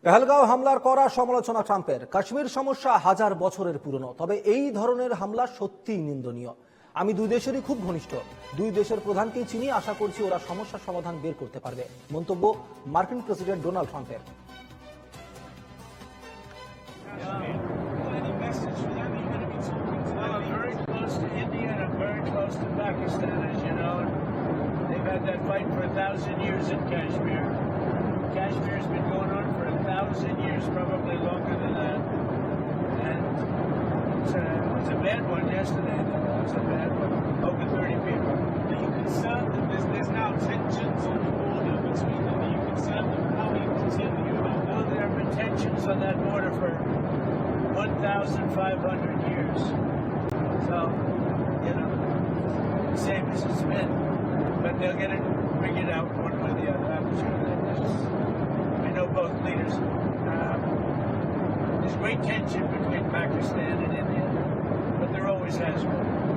পেহেলগাঁও হামলার কড়া সমালোচনা ট্রাম্পের। কাশ্মীর সমস্যা হাজার বছরের পুরনো, তবে এই ধরনের হামলা সত্যিই নিন্দনীয়। আমি দুই দেশেরই খুব ঘনিষ্ঠ, দুই দেশের প্রধানকেই চিনি, আশা করছি ওরা সমস্যার সমাধান বের করতে পারবে। মন্তব্য মার্কিন প্রেসিডেন্ট ডোনাল্ড ট্রাম্পের। Kashmir's been going on for 1,000 years, probably longer than that. And it was a bad one yesterday. It was a bad one. Over 30 people. Are you concerned that there's now tensions on the border between them? Are you concerned that how we continue? No, there have been tensions on that border for 1,500 years. So, same as it's been. But they'll get it figured out one way or the other. I'm sure that I know both leaders. There's great tension between Pakistan and India, but there always has been.